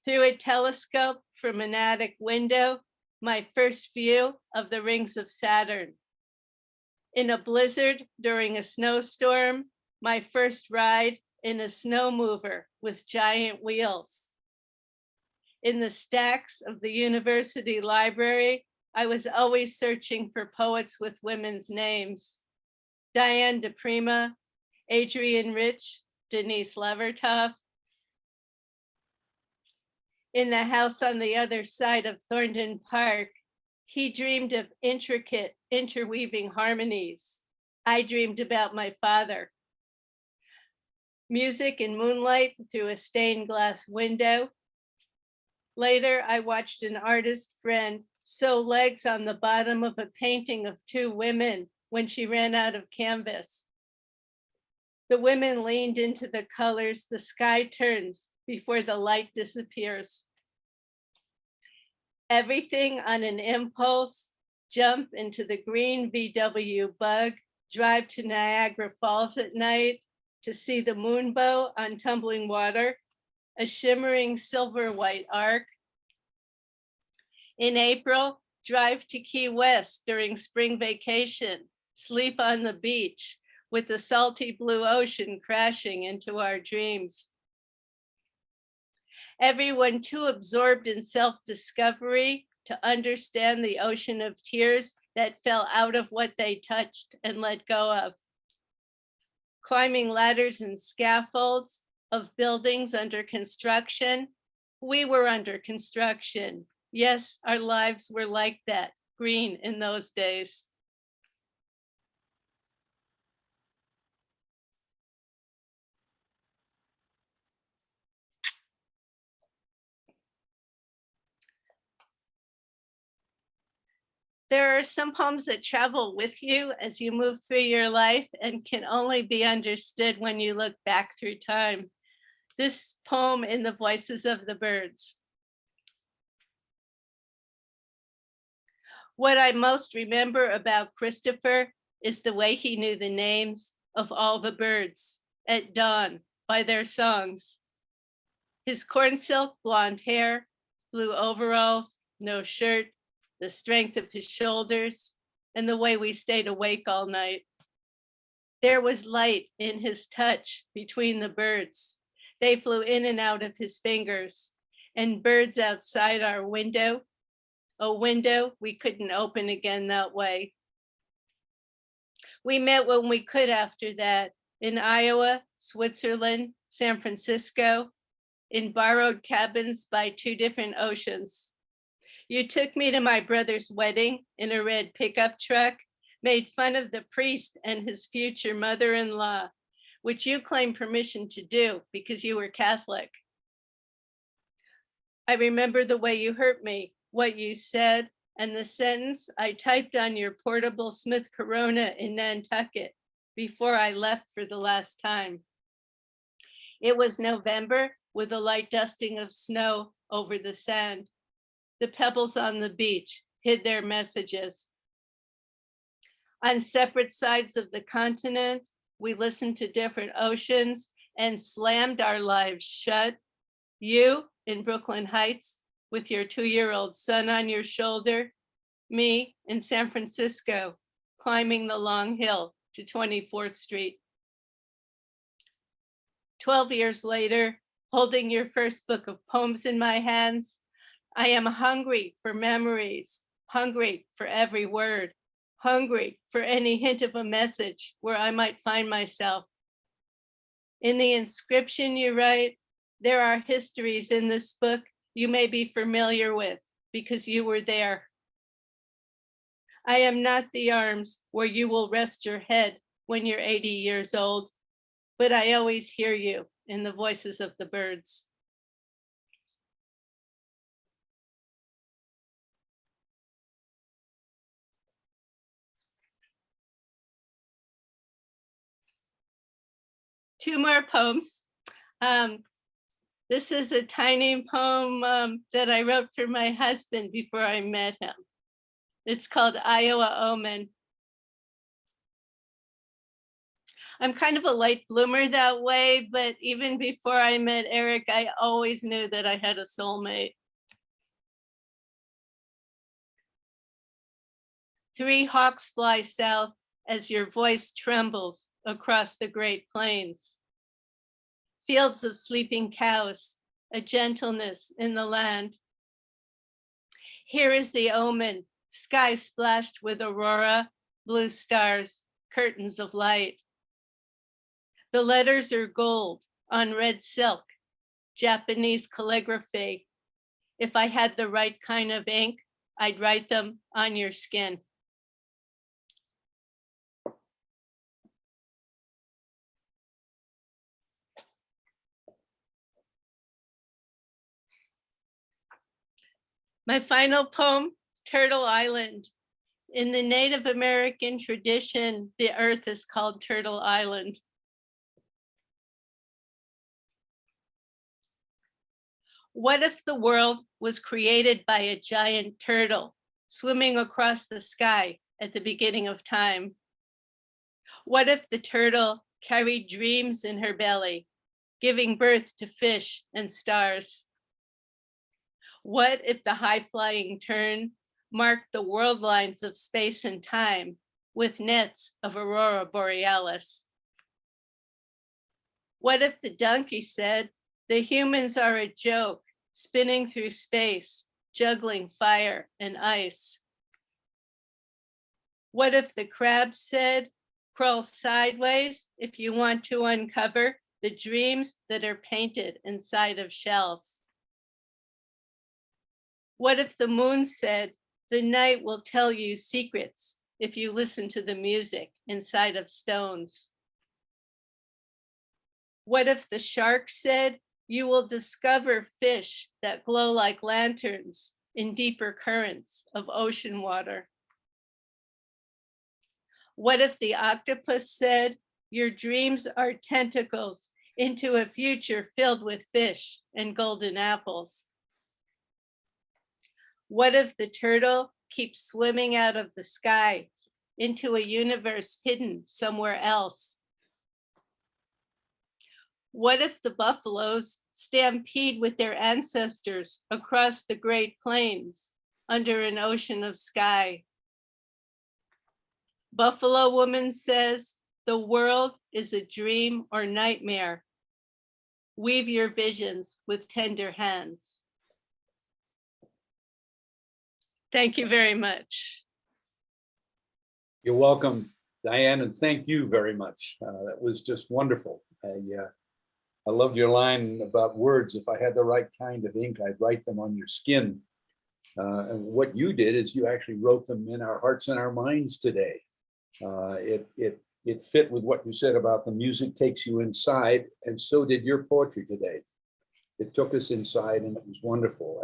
Through a telescope from an attic window, my first view of the rings of Saturn. In a blizzard during a snowstorm, my first ride in a snow mover with giant wheels. In the stacks of the university library, I was always searching for poets with women's names. Diane DePrima, Adrienne Rich, Denise Levertov. In the house on the other side of Thornton Park, he dreamed of intricate interweaving harmonies. I dreamed about my father. Music and moonlight through a stained glass window. Later, I watched an artist friend sew legs on the bottom of a painting of two women when she ran out of canvas. The women leaned into the colors the sky turns before the light disappears. Everything on an impulse, jump into the green VW Bug, drive to Niagara Falls at night to see the moonbow on tumbling water, a shimmering silver white arc. In April, drive to Key West during spring vacation, sleep on the beach with the salty blue ocean crashing into our dreams. Everyone too absorbed in self-discovery to understand the ocean of tears that fell out of what they touched and let go of. Climbing ladders and scaffolds of buildings under construction. We were under construction. Yes, our lives were like that, green in those days. There are some poems that travel with you as you move through your life and can only be understood when you look back through time. This poem in the voices of the birds. What I most remember about Christopher is the way he knew the names of all the birds at dawn by their songs. His corn silk blonde hair, blue overalls, no shirt, the strength of his shoulders, and the way we stayed awake all night. There was light in his touch between the birds. They flew in and out of his fingers, and birds outside our window, a window we couldn't open again that way. We met when we could after that, in Iowa, Switzerland, San Francisco, in borrowed cabins by two different oceans. You took me to my brother's wedding in a red pickup truck, made fun of the priest and his future mother-in-law, which you claimed permission to do because you were Catholic. I remember the way you hurt me, what you said, and the sentence I typed on your portable Smith Corona in Nantucket before I left for the last time. It was November with a light dusting of snow over the sand. The pebbles on the beach hid their messages. On separate sides of the continent, we listened to different oceans and slammed our lives shut. You in Brooklyn Heights with your 2-year-old son on your shoulder. Me in San Francisco, climbing the long hill to 24th Street. 12 years later, holding your first book of poems in my hands, I am hungry for memories, hungry for every word, hungry for any hint of a message where I might find myself. In the inscription you write, there are histories in this book you may be familiar with because you were there. I am not the arms where you will rest your head when you're 80 years old, but I always hear you in the voices of the birds. Two more poems. This is a tiny poem that I wrote for my husband before I met him. It's called Iowa Omen. I'm kind of a late bloomer that way, but even before I met Eric, I always knew that I had a soulmate. 3 hawks fly south as your voice trembles across the Great Plains. Fields of sleeping cows, a gentleness in the land. Here is the omen, sky splashed with aurora, blue stars, curtains of light. The letters are gold on red silk, Japanese calligraphy. If I had the right kind of ink, I'd write them on your skin. My final poem, Turtle Island. In the Native American tradition, the earth is called Turtle Island. What if the world was created by a giant turtle swimming across the sky at the beginning of time? What if the turtle carried dreams in her belly, giving birth to fish and stars? What if the high-flying tern marked the world lines of space and time with nets of aurora borealis? What if the donkey said, the humans are a joke, spinning through space, juggling fire and ice? What if the crab said, crawl sideways if you want to uncover the dreams that are painted inside of shells? What if the moon said, the night will tell you secrets if you listen to the music inside of stones? What if the shark said, you will discover fish that glow like lanterns in deeper currents of ocean water? What if the octopus said, your dreams are tentacles into a future filled with fish and golden apples? What if the turtle keeps swimming out of the sky into a universe hidden somewhere else? What if the buffaloes stampede with their ancestors across the Great Plains under an ocean of sky? Buffalo Woman says, the world is a dream or nightmare. Weave your visions with tender hands. Thank you very much. You're welcome, Diane, and thank you very much. That was just wonderful. I loved your line about words. If I had the right kind of ink, I'd write them on your skin. And what you did is you actually wrote them in our hearts and our minds today. It fit with what you said about the music takes you inside, and so did your poetry today. It took us inside, and it was wonderful.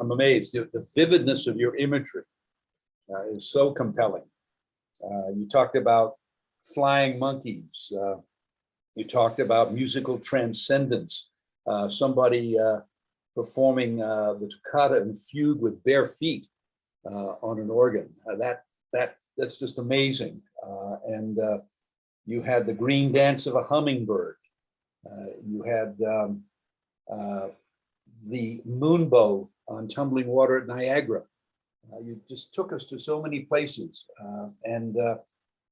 I'm amazed. The vividness of your imagery is so compelling. You talked about flying monkeys. You talked about musical transcendence. Somebody performing the toccata and fugue with bare feet on an organ. That's just amazing. And you had the green dance of a hummingbird. You had the moonbow on tumbling water at Niagara. You just took us to so many places. And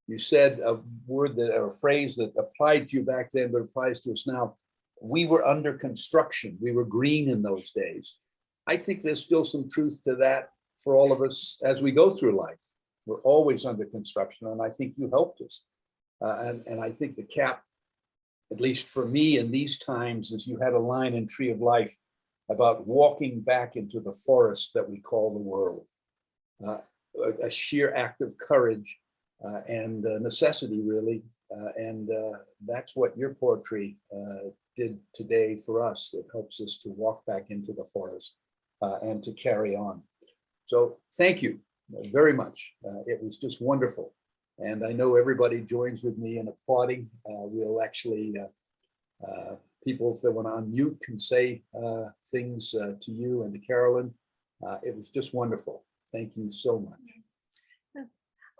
you said a word that, or a phrase that applied to you back then, but applies to us now. We were under construction. We were green in those days. I think there's still some truth to that for all of us as we go through life. We're always under construction, and I think you helped us. And I think the cap, at least for me in these times, is you had a line in Tree of Life about walking back into the forest that we call the world. A sheer act of courage and necessity, really. And that's what your poetry did today for us. It helps us to walk back into the forest and to carry on. So thank you very much. It was just wonderful. And I know everybody joins with me in applauding. We'll actually, people, if they want to unmute, can say things to you and to Carolyn. It was just wonderful. Thank you so much.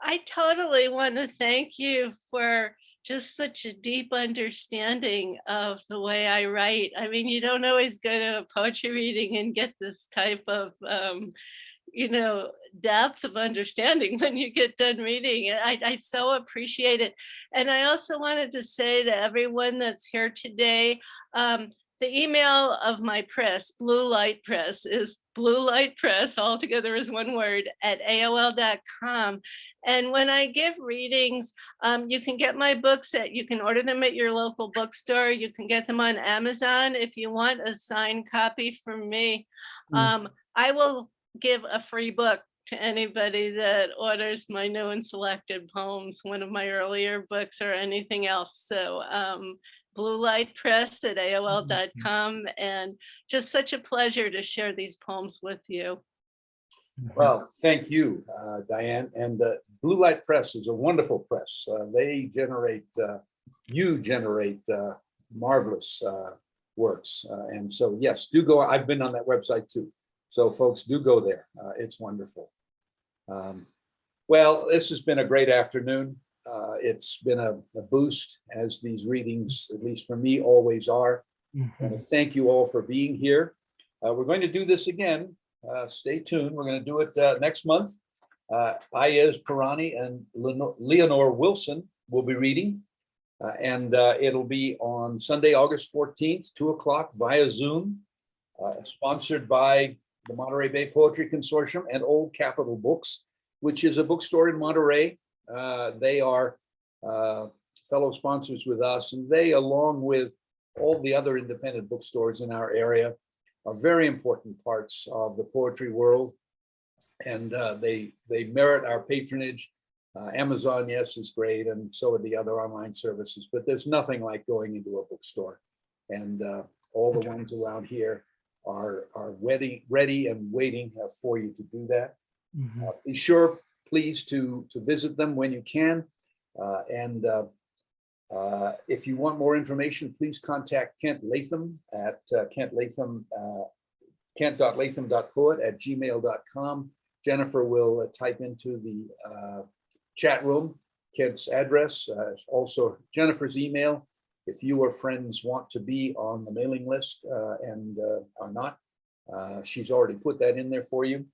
I totally want to thank you for just such a deep understanding of the way I write. I mean, you don't always go to a poetry reading and get this type of, depth of understanding when you get done reading. I so appreciate it. And I also wanted to say to everyone that's here today, the email of my press, Blue Light Press, is bluelightpress, all together is one word, at AOL.com. And when I give readings, you can get my books you can order them at your local bookstore. You can get them on Amazon. If you want a signed copy from me, I will give a free book to anybody that orders my new and selected poems, one of my earlier books or anything else. So Blue Light Press at AOL.com, and just such a pleasure to share these poems with you. Well, thank you, Diane. And Blue Light Press is a wonderful press. They generate, you generate marvelous works. And so, yes, do go. I've been on that website too. So folks, do go there. It's wonderful. Well, this has been a great afternoon. It's been a boost, as these readings, at least for me, always are. And thank you all for being here. We're going to do this again. Stay tuned. We're going to do it next month. Ayez Pirani and Leonore Wilson will be reading. And it'll be on Sunday, August 14th, 2 o'clock via Zoom, sponsored by the Monterey Bay Poetry Consortium and Old Capitol Books, which is a bookstore in Monterey. They are fellow sponsors with us, and they, along with all the other independent bookstores in our area, are very important parts of the poetry world, and they merit our patronage. Amazon, yes, is great, and so are the other online services, but there's nothing like going into a bookstore, and all the ones around here are ready and waiting for you to do that. Be sure, please, to visit them when you can. And if you want more information, please contact Kent Latham at kent.latham.poet@gmail.com. Jennifer will type into the chat room Kent's address, also Jennifer's email. If you or friends want to be on the mailing list and are not, she's already put that in there for you.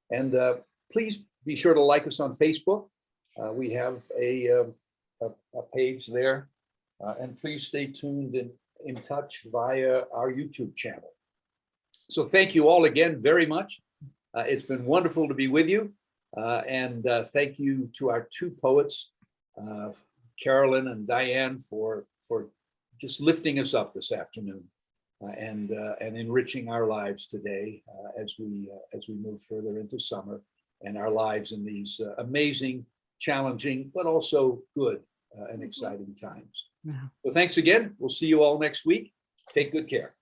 And please be sure to like us on Facebook. We have a page there. And please stay tuned and in touch via our YouTube channel. So thank you all again very much. It's been wonderful to be with you. And thank you to our two poets, Carolyn and Diane, for just lifting us up this afternoon and enriching our lives today as we move further into summer and our lives in these amazing, challenging, but also good and exciting times. So thanks again. We'll see you all next week. Take good care.